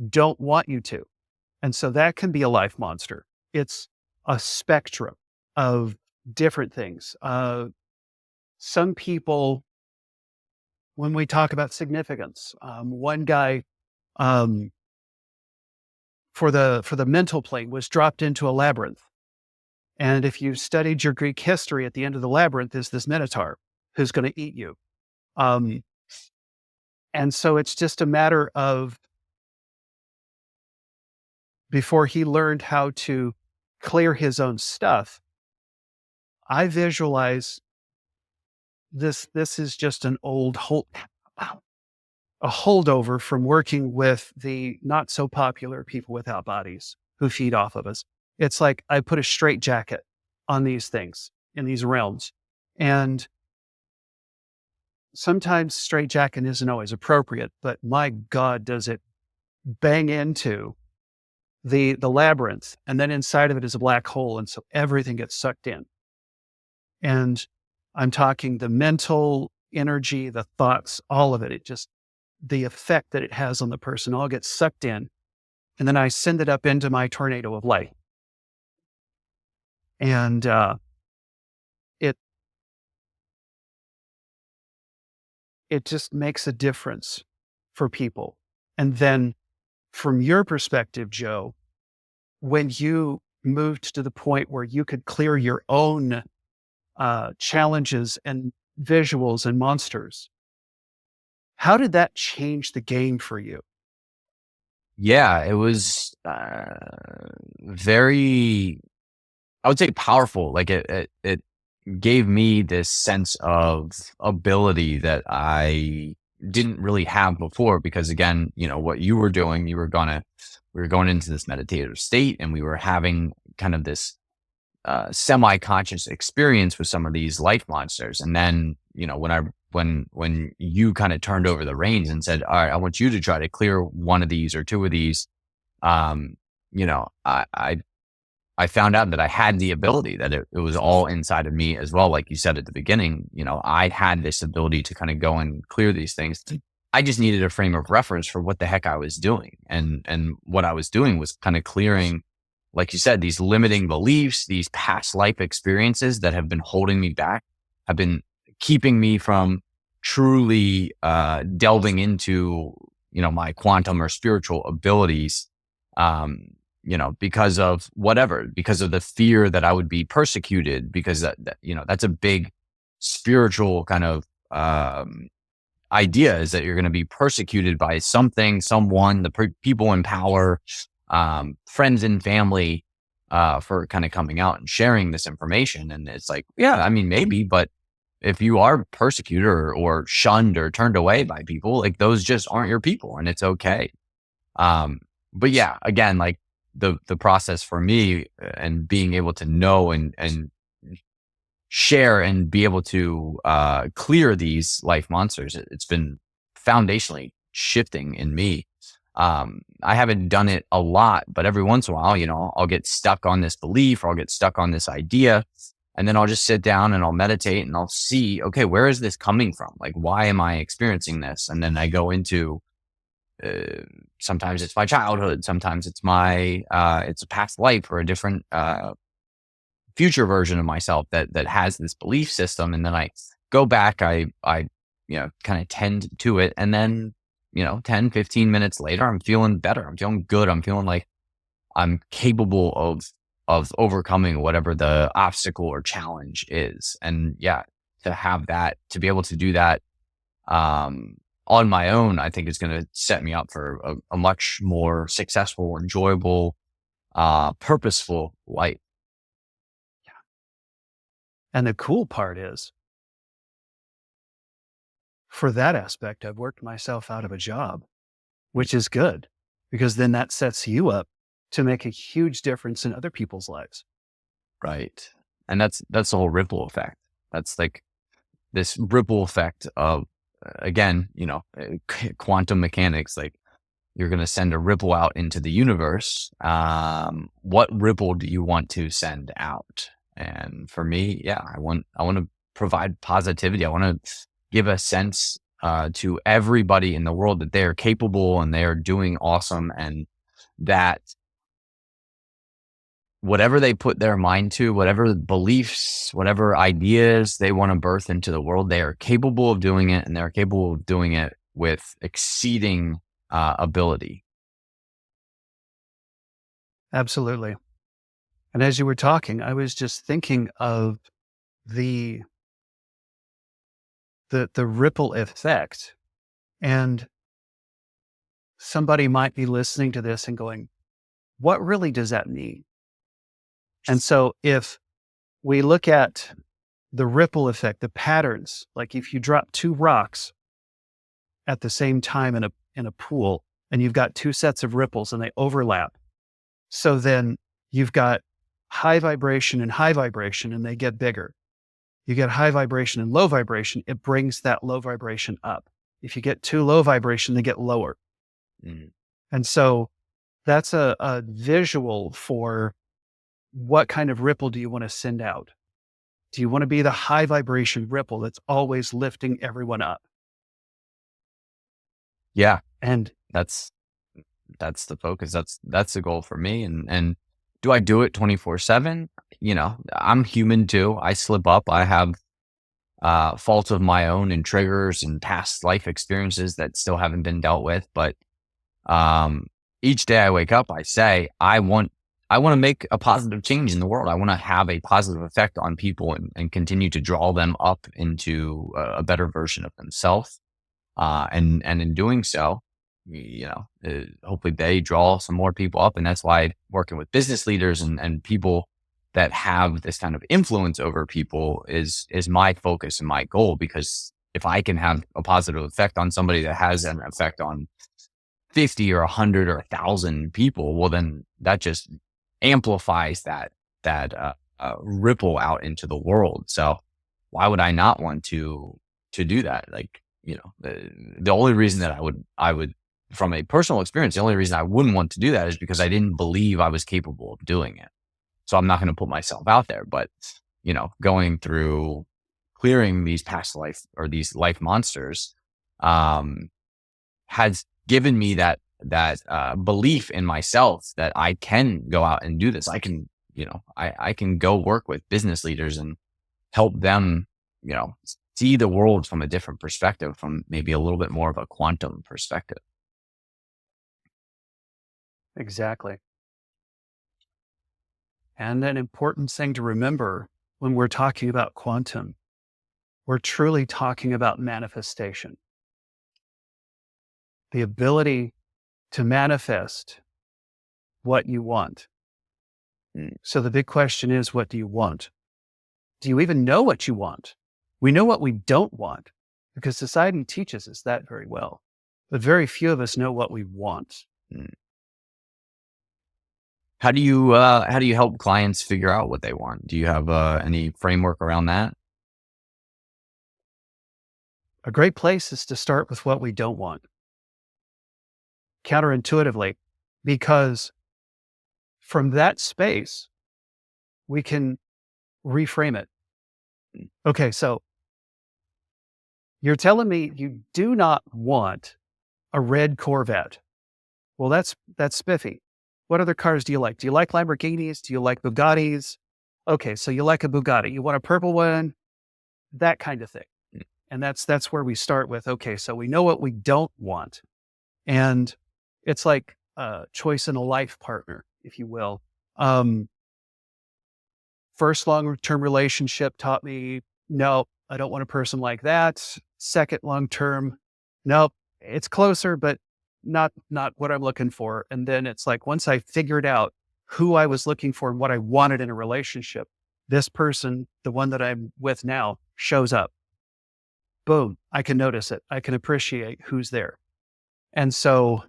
don't want you to. And so that can be a life monster. It's a spectrum of different things. Some people, when we talk about significance, one guy, um, for the mental plane, was dropped into a labyrinth. And if you studied your Greek history, at the end of the labyrinth is this minotaur who's going to eat you. Um, and so it's just a matter of, before he learned how to clear his own stuff, I visualize this. This is just an a holdover from working with the not so popular people without bodies who feed off of us. It's like I put a straitjacket on these things in these realms. And sometimes straitjacket isn't always appropriate, but my God, does it bang into the labyrinth. And then inside of it is a black hole. And so everything gets sucked in. And I'm talking the mental energy, the thoughts, all of it. It just, the effect that it has on the person all gets sucked in. And then I send it up into my tornado of light. And it just makes a difference for people. And then from your perspective, Joe, when you moved to the point where you could clear your own challenges and visuals and monsters, how did that change the game for you? Yeah, it was very, I would say, powerful. Like it gave me this sense of ability that I didn't really have before, because again, what you were doing, we were going into this meditative state, and we were having kind of this semi-conscious experience with some of these life monsters. And then, when you kind of turned over the reins and said, all right, I want you to try to clear one of these or two of these, I found out that I had the ability, that it was all inside of me as well. Like you said at the beginning, I had this ability to kind of go and clear these things. I just needed a frame of reference for what the heck I was doing. And what I was doing was kind of clearing, like you said, these limiting beliefs, these past life experiences that have been holding me back, have been keeping me from truly delving into, my quantum or spiritual abilities, because of the fear that I would be persecuted, because that's a big spiritual kind of idea, is that you're going to be persecuted by something, someone, the people in power, friends and family, for kind of coming out and sharing this information. And it's like, yeah, I mean, maybe, but if you are persecuted or shunned or turned away by people, like, those just aren't your people, and it's okay. But yeah, again, like the process for me, and being able to know and share and be able to clear these life monsters, it's been foundationally shifting in me. I haven't done it a lot, but every once in a while, I'll get stuck on this belief, or I'll get stuck on this idea, and then I'll just sit down and I'll meditate and I'll see, okay, where is this coming from? Like, why am I experiencing this? And then I go into, sometimes it's my childhood, sometimes it's it's a past life or a different future version of myself that has this belief system. And then I go back, I kind of tend to it, and then 10, 15 minutes later, I'm feeling better. I'm feeling good. I'm feeling like I'm capable of overcoming whatever the obstacle or challenge is. And yeah, to be able to do that on my own, I think is going to set me up for a much more successful, enjoyable, purposeful life. And the cool part is, for that aspect, I've worked myself out of a job, which is good, because then that sets you up to make a huge difference in other people's lives. Right. And that's the whole ripple effect. That's like this ripple effect of, again, quantum mechanics. Like, you're going to send a ripple out into the universe. What ripple do you want to send out? And for me, yeah, I want to provide positivity. I want to give a sense to everybody in the world that they are capable and they are doing awesome, and that whatever they put their mind to, whatever beliefs, whatever ideas they want to birth into the world, they are capable of doing it, and they're capable of doing it with exceeding ability. Absolutely. And as you were talking, I was just thinking of the ripple effect. And somebody might be listening to this and going, what really does that mean? And so if we look at the ripple effect, the patterns, like if you drop two rocks at the same time in a pool, and you've got two sets of ripples and they overlap. So then you've got high vibration and they get bigger. You get high vibration and low vibration, it brings that low vibration up. If you get too low vibration, they get lower. Mm. And so that's a visual for what kind of ripple do you want to send out? Do you want to be the high vibration ripple that's always lifting everyone up? Yeah, And that's the focus. That's the goal for me. And do I do it 24/7? I'm human too. I slip up. I have faults of my own and triggers and past life experiences that still haven't been dealt with. But each day I wake up, I say, I want to make a positive change in the world. I want to have a positive effect on people and continue to draw them up into a better version of themselves. And in doing so, hopefully they draw some more people up. And that's why working with business leaders and people that have this kind of influence over people is my focus and my goal. Because if I can have a positive effect on somebody that has an effect on 50 or 100 or 1,000 people, well, then that just amplifies that ripple out into the world. So why would I not want to do that? Like, the only reason that I would, from a personal experience, the only reason I wouldn't want to do that is because I didn't believe I was capable of doing it. So I'm not going to put myself out there. But, going through clearing these past life or these life monsters has given me that belief in myself that I can go out and do this. I can, I can go work with business leaders and help them, see the world from a different perspective, from maybe a little bit more of a quantum perspective. exactly. And an important thing to remember when we're talking about quantum, we're truly talking about manifestation. The ability to manifest what you want. So the big question is, what do you want? Do you even know what you want? We know what we don't want because society teaches us that very well, but very few of us know what we want. How do you help clients figure out what they want? Do you have any framework around that? A great place is to start with what we don't want. Counterintuitively, because from that space, we can reframe it. Okay, so you're telling me you do not want a red Corvette. Well, that's spiffy. What other cars do you like? Do you like Lamborghinis? Do you like Bugattis? Okay, so you like a Bugatti. You want a purple one? That kind of thing. And that's where we start with, okay, so we know what we don't want. And it's like a choice in a life partner, if you will. First long-term relationship taught me, no, I don't want a person like that. Second long-term, nope, it's closer, but not what I'm looking for. And then it's like, once I figured out who I was looking for and what I wanted in a relationship, this person, the one that I'm with now, shows up. Boom, I can notice it. I can appreciate who's there. And so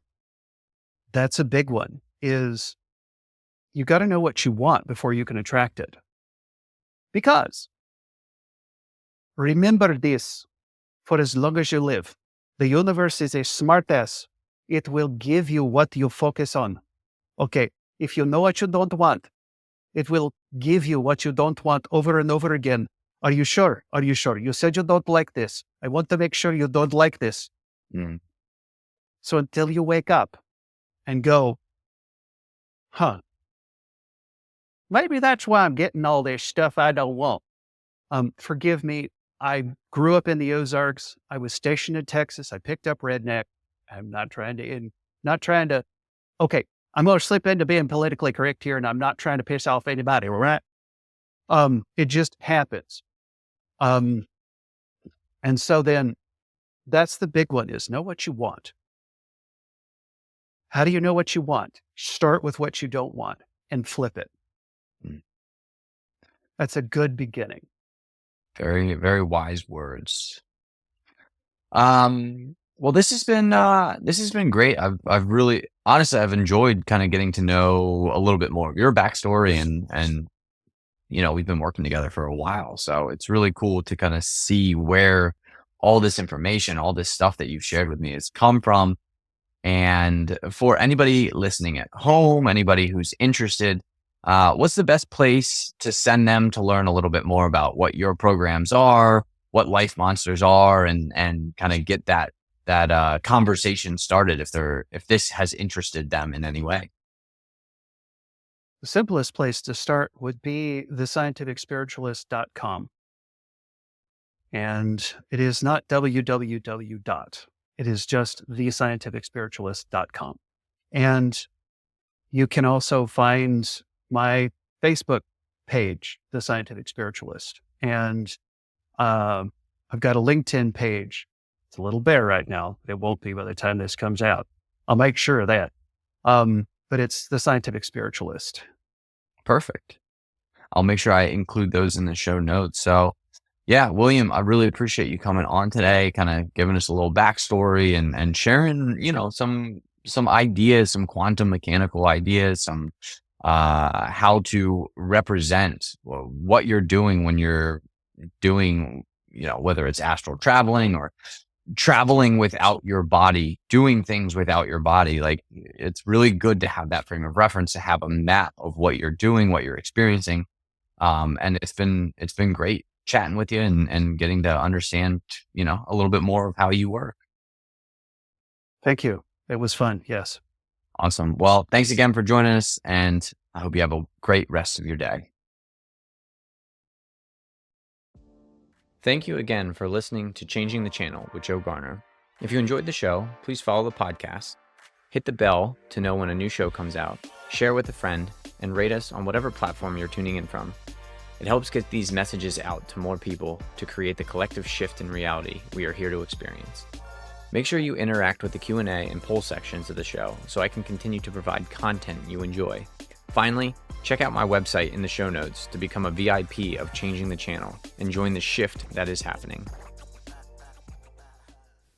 that's a big one, is you got to know what you want before you can attract it. Because remember this, for as long as you live, the universe is a smart ass. It will give you what you focus on. Okay, if you know what you don't want, it will give you what you don't want over and over again Are you sure? Are you sure? You said you don't like this. I want to make sure you don't like this. Mm. So until you wake up and go, maybe that's why I'm getting all this stuff I don't want. Forgive me. I grew up in the Ozarks. I was stationed in Texas. I picked up redneck. I'm not trying to, okay, I'm going to slip into being politically correct here, and I'm not trying to piss off anybody, right? It just happens. And so then that's the big one, is know what you want. How do you know what you want? Start with what you don't want and flip it. Mm. That's a good beginning. Very, very wise words. Well, this has been great. I've really, honestly, I've enjoyed kind of getting to know a little bit more of your backstory, and we've been working together for a while, so it's really cool to kind of see where all this information, all this stuff that you've shared with me has come from. And for anybody listening at home, anybody who's interested, what's the best place to send them to learn a little bit more about what your programs are, what Life Monsters are, and kind of get that conversation started if this has interested them in any way? The simplest place to start would be thescientificspiritualist.com. And it is not www. It is just thescientificspiritualist.com. And you can also find my Facebook page, The Scientific Spiritualist. And I've got a LinkedIn page. It's a little bare right now. It won't be by the time this comes out. I'll make sure of that. But it's The Scientific Spiritualist. Perfect. I'll make sure I include those in the show notes. So yeah, William, I really appreciate you coming on today, kind of giving us a little backstory and sharing, some ideas, some quantum mechanical ideas, some how to represent what you're doing when you're doing, whether it's astral traveling or traveling without your body, doing things without your body. Like, it's really good to have that frame of reference, to have a map of what you're doing, what you're experiencing. And it's been great chatting with you and getting to understand, a little bit more of how you work. Thank you. It was fun. Yes. Awesome. Well, thanks again for joining us, and I hope you have a great rest of your day. Thank you again for listening to Changing the Channel with Joe Garner. If you enjoyed the show, please follow the podcast, hit the bell to know when a new show comes out, share with a friend, and rate us on whatever platform you're tuning in from. It helps get these messages out to more people to create the collective shift in reality we are here to experience. Make sure you interact with the Q&A and poll sections of the show so I can continue to provide content you enjoy. Finally, check out my website in the show notes to become a VIP of Changing the Channel and join the shift that is happening.